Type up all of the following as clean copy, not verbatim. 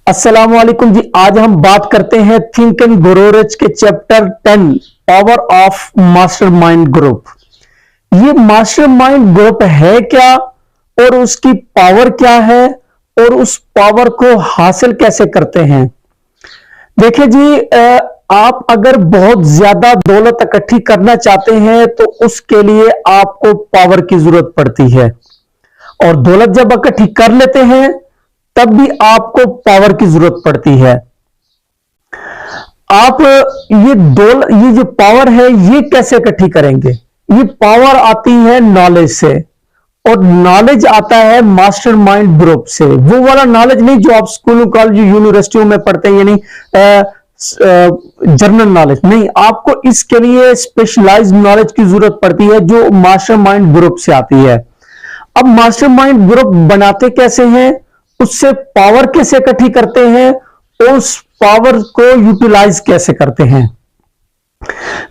अस्सलाम वालेकुम जी। आज हम बात करते हैं थिंक एंड ग्रो रिच के chapter 10 power of mastermind group. ये मास्टरमाइंड ग्रुप है क्या और उसकी पावर क्या है और उस पावर को हासिल कैसे करते हैं। देखिए जी, आप अगर बहुत ज्यादा दौलत इकट्ठी करना चाहते हैं तो उसके लिए आपको पावर की जरूरत पड़ती है, और दौलत जब इकट्ठी कर लेते हैं तब भी आपको पावर की जरूरत पड़ती है। आप ये जो पावर है ये कैसे इकट्ठी करेंगे। ये पावर आती है नॉलेज से, और नॉलेज आता है मास्टरमाइंड ग्रुप से। वो वाला नॉलेज नहीं जो आप स्कूलों कॉलेज यूनिवर्सिटियों में पढ़ते हैं, यानी जनरल नॉलेज नहीं। आपको इसके लिए स्पेशलाइज्ड नॉलेज की जरूरत पड़ती है जो मास्टरमाइंड ग्रुप से आती है। अब मास्टरमाइंड ग्रुप बनाते कैसे हैं, उससे पावर कैसे इकट्ठी करते हैं, उस पावर को यूटिलाइज कैसे करते हैं।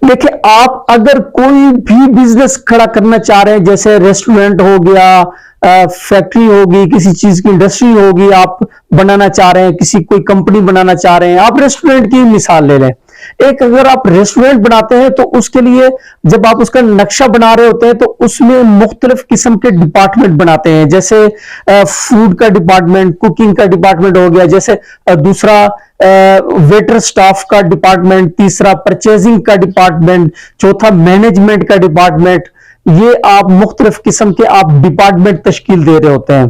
देखिए, आप अगर कोई भी बिजनेस खड़ा करना चाह रहे हैं, जैसे रेस्टोरेंट हो गया, फैक्ट्री होगी, किसी चीज की इंडस्ट्री होगी, आप बनाना चाह रहे हैं, किसी कोई कंपनी बनाना चाह रहे हैं। आप रेस्टोरेंट की मिसाल ले लें। एक अगर आप रेस्टोरेंट बनाते हैं तो उसके लिए जब आप उसका नक्शा बना रहे होते हैं तो उसमें मुख्तलिफ किस्म के डिपार्टमेंट बनाते हैं, जैसे फूड का डिपार्टमेंट, कुकिंग का डिपार्टमेंट हो गया, जैसे दूसरा वेटर स्टाफ का डिपार्टमेंट, तीसरा परचेजिंग का डिपार्टमेंट, चौथा मैनेजमेंट का डिपार्टमेंट। ये आप मुख्तलिफ किस्म के आप डिपार्टमेंट तश्कील दे रहे होते हैं।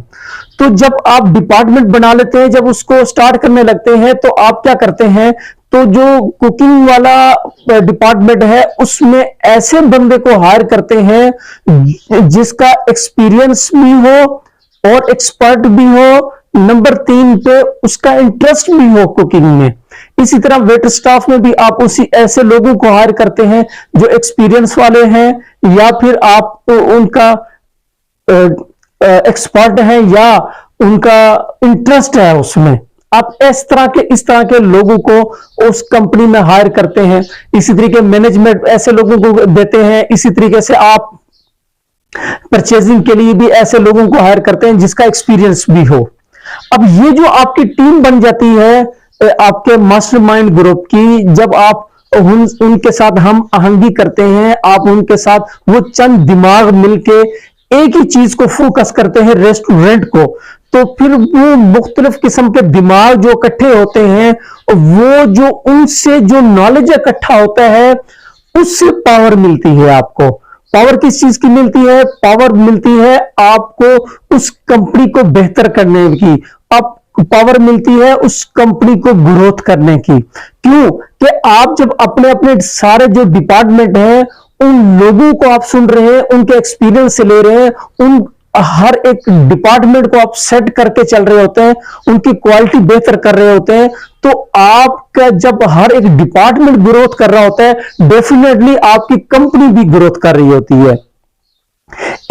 तो जब आप डिपार्टमेंट बना लेते हैं, जब उसको स्टार्ट करने लगते हैं तो आप क्या करते हैं, तो जो कुकिंग वाला डिपार्टमेंट है उसमें ऐसे बंदे को हायर करते हैं जिसका एक्सपीरियंस भी हो और एक्सपर्ट भी हो, नंबर 3 पे उसका इंटरेस्ट भी हो कुकिंग में। इसी तरह वेटर स्टाफ में भी आप उसी ऐसे लोगों को हायर करते हैं जो एक्सपीरियंस वाले हैं, या फिर आप उनका एक्सपर्ट है या उनका इंटरेस्ट है उसमें। आप इस तरह के लोगों को उस कंपनी में हायर करते हैं। इसी तरीके मैनेजमेंट ऐसे लोगों को देते हैं। इसी तरीके से आप परचेजिंग के लिए भी ऐसे लोगों को हायर करते हैं जिसका एक्सपीरियंस भी हो। अब ये जो आपकी टीम बन जाती है आपके मास्टरमाइंड ग्रुप की, जब आप उनके साथ हम आहंगी करते हैं, आप उनके साथ वो चंद दिमाग मिलके एक ही चीज को फोकस करते हैं, रेस्टोरेंट को, तो फिर वो मुख्तलिफ किस्म के दिमाग जो इकट्ठे होते हैं, वो जो उनसे जो नॉलेज इकट्ठा होता है उससे पावर मिलती है। आपको पावर किस चीज की मिलती है? पावर मिलती है आपको उस कंपनी को बेहतर करने की। आप पावर मिलती है उस कंपनी को ग्रोथ करने की। क्यों कि आप जब अपने अपने सारे जो डिपार्टमेंट हैं उन लोगों को आप सुन रहे हैं, उनके एक्सपीरियंस से ले रहे हैं, उन हर एक डिपार्टमेंट को आप सेट करके चल रहे होते हैं, उनकी क्वालिटी बेहतर कर रहे होते हैं, तो आपका जब हर एक डिपार्टमेंट ग्रोथ कर रहा होता है, डेफिनेटली आपकी कंपनी भी ग्रोथ कर रही होती है।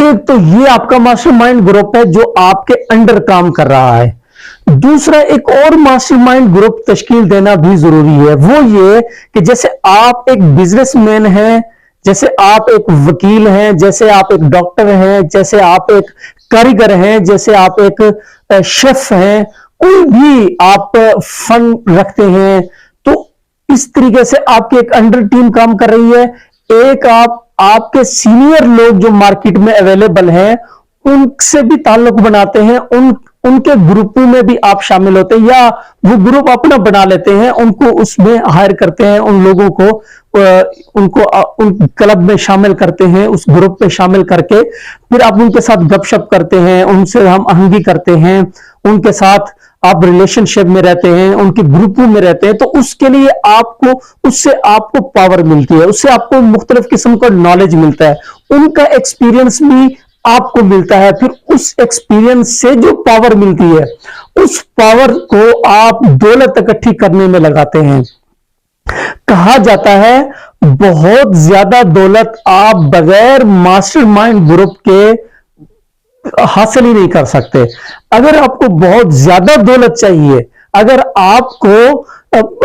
एक तो ये आपका मास्टरमाइंड ग्रुप है जो आपके अंडर काम कर रहा है। दूसरा, एक और मास्टरमाइंड ग्रुप तश्कील देना भी जरूरी है। वो ये कि जैसे आप एक बिजनेसमैन हैं, जैसे आप एक वकील हैं, जैसे आप एक डॉक्टर हैं, जैसे आप एक कारीगर हैं, जैसे आप एक शेफ हैं, कोई भी आप फंड रखते हैं, तो इस तरीके से आपकी एक अंडर टीम काम कर रही है। एक आपके सीनियर लोग जो मार्केट में अवेलेबल हैं उनसे भी ताल्लुक बनाते हैं, उनके ग्रुपों में भी आप शामिल होते हैं, या वो ग्रुप अपना बना लेते हैं, उनको उसमें हायर करते हैं, उन लोगों को उनको उन क्लब में शामिल करते हैं, उस ग्रुप में शामिल करके फिर आप उनके साथ गपशप करते हैं, उनसे हम आहंगी करते हैं, उनके साथ आप रिलेशनशिप में रहते हैं, उनके ग्रुपों में रहते हैं। तो उसके लिए उससे आपको पावर मिलती है, उससे आपको मुख्तलिफ किस्म का नॉलेज मिलता है, उनका एक्सपीरियंस भी आपको मिलता है। फिर उस एक्सपीरियंस से जो पावर मिलती है उस पावर को आप दौलत इकट्ठी करने में लगाते हैं। कहा जाता है बहुत ज्यादा दौलत आप बगैर मास्टरमाइंड ग्रुप के हासिल ही नहीं कर सकते। अगर आपको बहुत ज्यादा दौलत चाहिए, अगर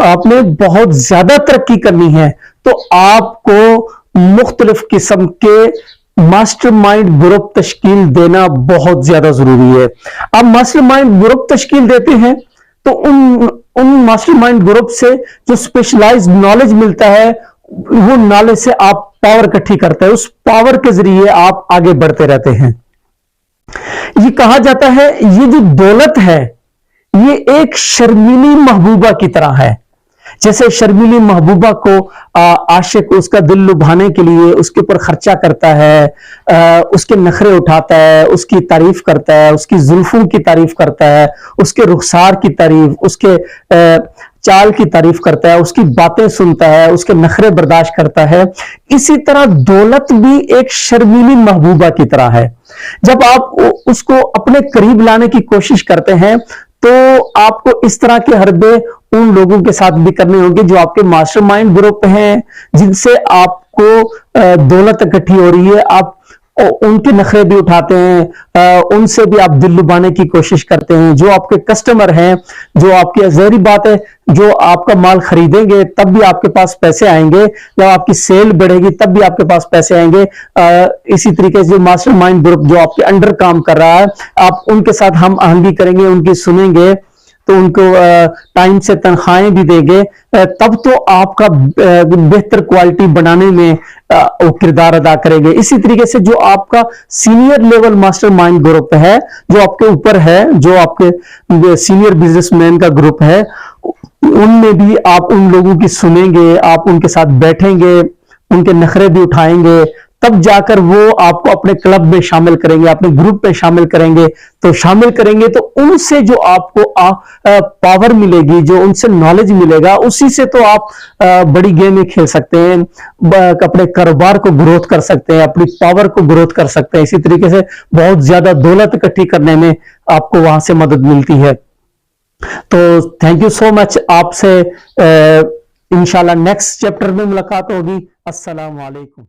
आपने बहुत ज्यादा तरक्की करनी है, तो आपको मुख्तलिफ किस्म के मास्टरमाइंड ग्रुप तश्कील देना बहुत ज्यादा जरूरी है। आप मास्टरमाइंड ग्रुप तश्कील देते हैं तो उन मास्टरमाइंड ग्रुप से जो स्पेशलाइज्ड नॉलेज मिलता है, वो नॉलेज से आप पावर इकट्ठी करते हैं, उस पावर के जरिए आप आगे बढ़ते रहते हैं। ये कहा जाता है ये जो दौलत है ये एक शर्मीली महबूबा की तरह है। जैसे शर्मीली महबूबा को आशिक उसका दिल लुभाने के लिए उसके ऊपर खर्चा करता है, उसके नखरे उठाता है, उसकी तारीफ करता है, उसकी जुल्फों की तारीफ करता है, उसके रुखसार की तारीफ, उसके चाल की तारीफ करता है, उसकी बातें सुनता है, उसके नखरे बर्दाश्त करता है। इसी तरह दौलत भी एक शर्मीली महबूबा की तरह है। जब आप उसको अपने करीब लाने की कोशिश करते हैं तो आपको इस तरह के हरबे उन लोगों के साथ भी करने होंगे जो आपके मास्टरमाइंड ग्रुप हैं, जिनसे आपको दौलत इकट्ठी हो रही है। आप उनके नखरे भी उठाते हैं, उनसे भी आप दिल लुभाने की कोशिश करते हैं। जो आपके कस्टमर हैं, जो आपकी ज़ाहिर बात है, जो आपका माल खरीदेंगे तब भी आपके पास पैसे आएंगे, जब आपकी सेल बढ़ेगी तब भी आपके पास पैसे आएंगे। इसी तरीके से जो मास्टरमाइंड ग्रुप जो आपके अंडर काम कर रहा है, आप उनके साथ हम आहंगी करेंगे, उनकी सुनेंगे तो उनको टाइम से तनख्वाहें भी देंगे, तब तो आपका बेहतर क्वालिटी बनाने में वो किरदार अदा करेंगे। इसी तरीके से जो आपका सीनियर लेवल मास्टरमाइंड ग्रुप है, जो आपके ऊपर है, जो आपके सीनियर बिजनेसमैन का ग्रुप है, उनमें भी आप उन लोगों की सुनेंगे, आप उनके साथ बैठेंगे, उनके नखरे भी उठाएंगे, तब जाकर वो आपको अपने क्लब में शामिल करेंगे, अपने ग्रुप में शामिल करेंगे। तो शामिल करेंगे तो उनसे जो आपको पावर मिलेगी, जो उनसे नॉलेज मिलेगा, उसी से तो आप बड़ी गेम में खेल सकते हैं, अपने कारोबार को ग्रोथ कर सकते हैं, अपनी पावर को ग्रोथ कर सकते हैं। इसी तरीके से बहुत ज्यादा दौलत इकट्ठी करने में आपको वहां से मदद मिलती है। तो थैंक यू सो मच। आपसे इंशाल्लाह नेक्स्ट चैप्टर में मुलाकात होगी। अस्सलाम वालेकुम।